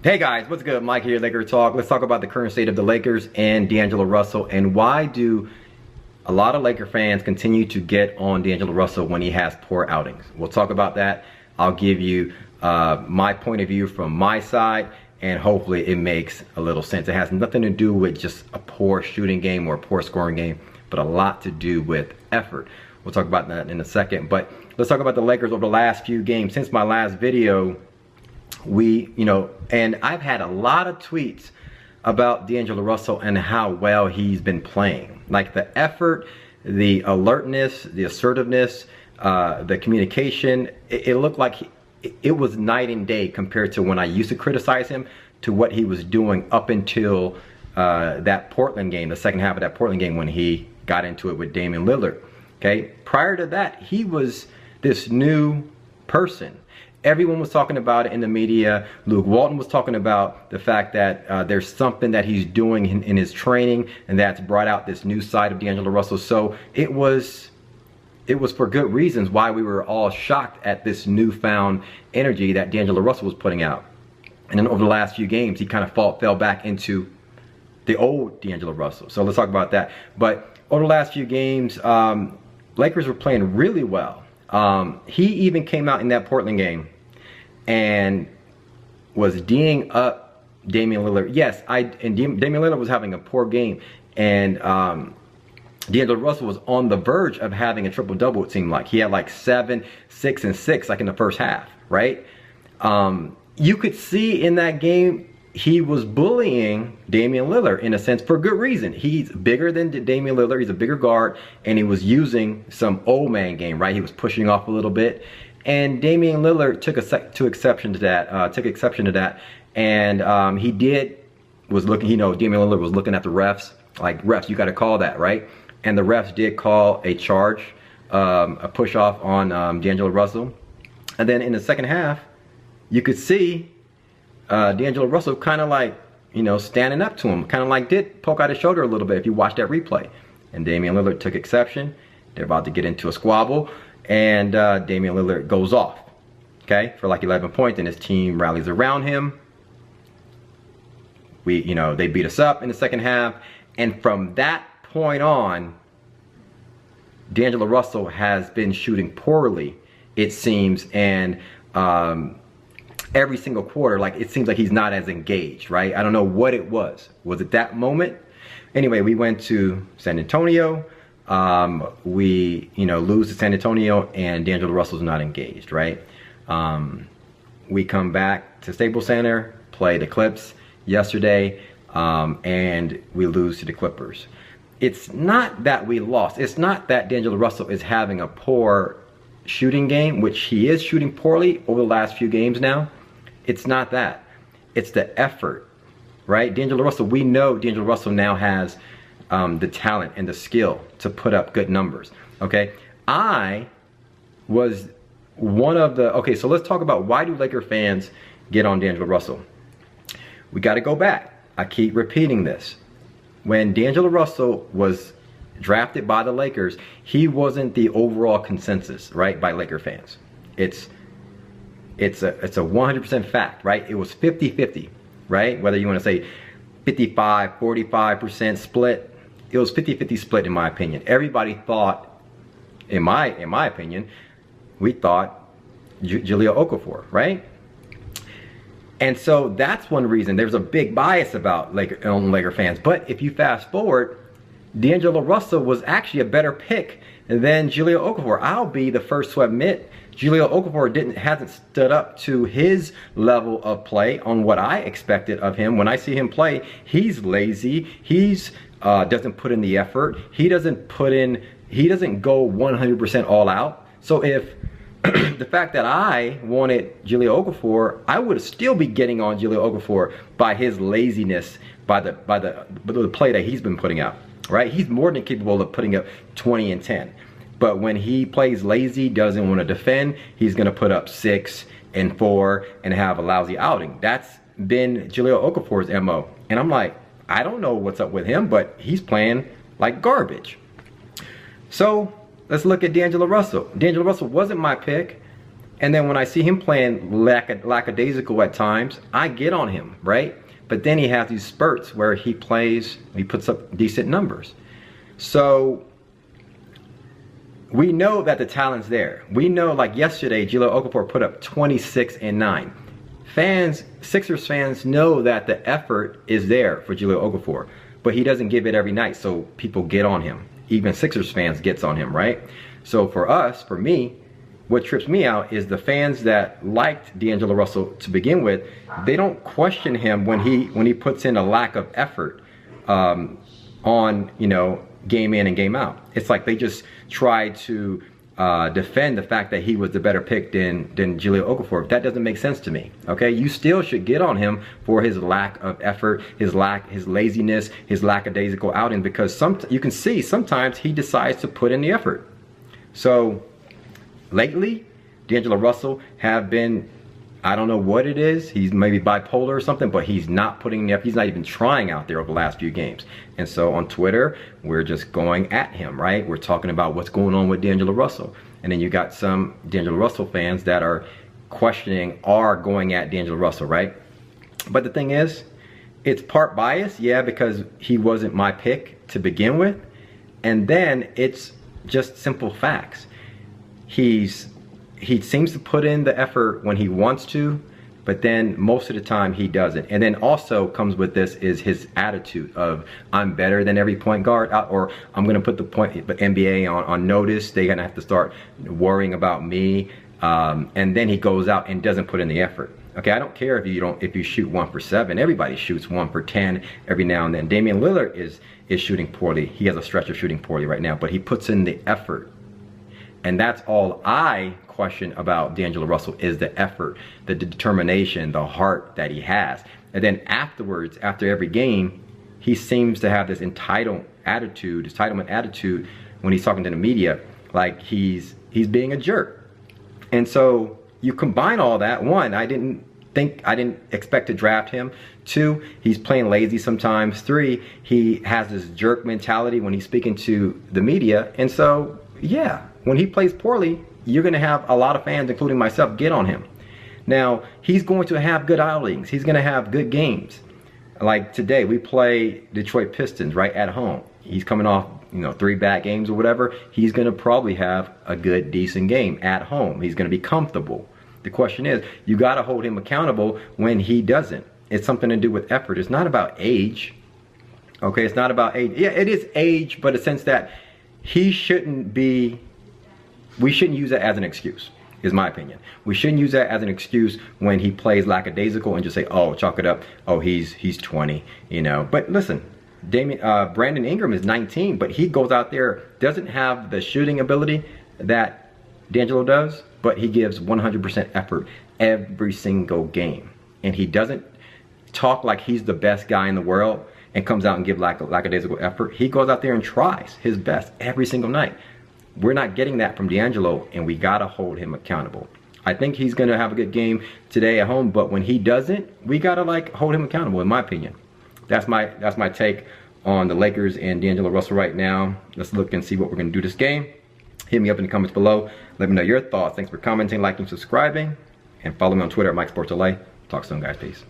Hey guys, what's good? Mike here, Laker Talk. Let's talk about the current state of the Lakers and D'Angelo Russell, and why do a lot of Laker fans continue to get on D'Angelo Russell when he has poor outings. We'll talk about that. I'll give you my point of view from my side, and hopefully it makes a little sense. It has nothing to do with just a poor shooting game or a poor scoring game, but a lot to do with effort. We'll talk about that in a second, but let's talk about the Lakers over the last few games. Since my last video, and I've had a lot of tweets about D'Angelo Russell and how well he's been playing. Like the effort, the alertness, the assertiveness, the communication. It looked like it was night and day compared to when I used to criticize him to what he was doing up until that Portland game, the second half of that Portland game when he got into it with Damian Lillard. Okay, prior to that, he was this new person. Everyone was talking about it in the media. Luke Walton was talking about the fact that there's something that he's doing in his training, and that's brought out this new side of D'Angelo Russell. So it was for good reasons why we were all shocked at this newfound energy that D'Angelo Russell was putting out. And then over the last few games, he kind of fell back into the old D'Angelo Russell. So let's talk about that. But over the last few games, Lakers were playing really well. He even came out in that Portland game and was D'ing up Damian Lillard. Yes, Damian Lillard was having a poor game, and D'Angelo Russell was on the verge of having a triple-double, it seemed like. He had like 7, 6, and 6 like in the first half, right? You could see in that game he was bullying Damian Lillard in a sense for good reason. He's bigger than Damian Lillard. He's a bigger guard, and he was using some old man game, right? He was pushing off a little bit, and Damian Lillard took exception to that. And he was looking. Damian Lillard was looking at the refs, like, refs, you got to call that, right? And the refs did call a charge, a push off on D'Angelo Russell. And then in the second half, you could see D'Angelo Russell kind of like, standing up to him, kind of like did poke out his shoulder a little bit if you watch that replay. And Damian Lillard took exception. They're about to get into a squabble, and Damian Lillard goes off, okay, for like 11 points, and his team rallies around him. They beat us up in the second half, and from that point on, D'Angelo Russell has been shooting poorly, it seems, and every single quarter, like, it seems like he's not as engaged, right? I don't know what it was. Was it that moment? Anyway, we went to San Antonio. We, lose to San Antonio, and D'Angelo Russell's not engaged, right? We come back to Staples Center, play the Clips yesterday, and we lose to the Clippers. It's not that we lost. It's not that D'Angelo Russell is having a poor shooting game, which he is shooting poorly over the last few games now. It's not that. It's the effort, right? D'Angelo Russell, we know D'Angelo Russell now has the talent and the skill to put up good numbers, okay? I was one of the, okay, so let's talk about why do Laker fans get on D'Angelo Russell. We got to go back. I keep repeating this. When D'Angelo Russell was drafted by the Lakers, he wasn't the overall consensus, right, by Laker fans. It's a 100% fact, right? It was 50-50, right? Whether you want to say 55, 45% split, it was 50-50 split in my opinion. Everybody thought, in my opinion, we thought Jahlil Okafor, right? And so that's one reason. There's a big bias about Laker fans. But if you fast forward, D'Angelo Russell was actually a better pick than Jahlil Okafor. I'll be the first to admit Jahlil Okafor hasn't stood up to his level of play on what I expected of him. When I see him play, he's lazy. He's doesn't put in the effort. He doesn't go 100% all out. So if the fact that I wanted Jahlil Okafor, I would still be getting on Jahlil Okafor by his laziness, by the play that he's been putting out. Right? He's more than capable of putting up 20 and 10. But when he plays lazy, doesn't want to defend, he's going to put up 6 and 4 and have a lousy outing. That's been Jahlil Okafor's MO. And I'm like, I don't know what's up with him, but he's playing like garbage. So let's look at D'Angelo Russell. D'Angelo Russell wasn't my pick. And then when I see him playing lackadaisical at times, I get on him, right? But then he has these spurts where he puts up decent numbers. So we know that the talent's there. We know, like yesterday, Jahlil Okafor put up 26 and 9. Sixers fans know that the effort is there for Jahlil Okafor, but he doesn't give it every night, so people get on him. Even Sixers fans gets on him, right? So for me, what trips me out is the fans that liked D'Angelo Russell to begin with. They don't question him when he puts in a lack of effort on, you know, game in and game out. It's like they just try to defend the fact that he was the better pick than Jahlil Okafor. That doesn't make sense to me. Okay, you still should get on him for his lack of effort, his laziness, his lackadaisical outing, because you can see sometimes he decides to put in the effort. So lately, D'Angelo Russell have been, I don't know what it is. He's maybe bipolar or something, but he's not putting the effort. He's not even trying out there over the last few games. And so on Twitter, we're just going at him, right? We're talking about what's going on with D'Angelo Russell. And then you got some D'Angelo Russell fans that are going at D'Angelo Russell, right? But the thing is, it's part bias, yeah, because he wasn't my pick to begin with. And then it's just simple facts. He seems to put in the effort when he wants to, but then most of the time he doesn't. And then also comes with this is his attitude of, I'm better than every point guard, or I'm gonna put the NBA on notice. They're gonna have to start worrying about me. And then he goes out and doesn't put in the effort. Okay, I don't care if you shoot 1 for 7. Everybody shoots 1 for 10 every now and then. Damian Lillard is shooting poorly. He has a stretch of shooting poorly right now, but he puts in the effort. And that's all I question about D'Angelo Russell, is the effort, the determination, the heart that he has. And then afterwards, after every game, he seems to have this entitlement attitude when he's talking to the media, like he's being a jerk. And so you combine all that. One, I didn't expect to draft him. 2, he's playing lazy sometimes. 3, he has this jerk mentality when he's speaking to the media. And so, yeah, when he plays poorly, you're going to have a lot of fans, including myself, get on him. Now, he's going to have good outings. He's going to have good games. Like today, we play Detroit Pistons right at home. He's coming off, 3 bad games or whatever. He's going to probably have a good, decent game at home. He's going to be comfortable. The question is, you got to hold him accountable when he doesn't. It's something to do with effort. It's not about age. Okay, it's not about age. Yeah, it is age, but in the sense that we shouldn't use that as an excuse, is my opinion. We shouldn't use that as an excuse when he plays lackadaisical and just say, oh, chalk it up. Oh, he's 20, But listen, Brandon Ingram is 19, but he goes out there, doesn't have the shooting ability that D'Angelo does, but he gives 100% effort every single game. And he doesn't talk like he's the best guy in the world and comes out and give lackadaisical effort. He goes out there and tries his best every single night. We're not getting that from D'Angelo, and we gotta hold him accountable. I think he's gonna have a good game today at home, but when he doesn't, we gotta hold him accountable, in my opinion. That's my take on the Lakers and D'Angelo Russell right now. Let's look and see what we're gonna do this game. Hit me up in the comments below. Let me know your thoughts. Thanks for commenting, liking, subscribing, and follow me on Twitter at MikeSportsLA. Talk soon, guys. Peace.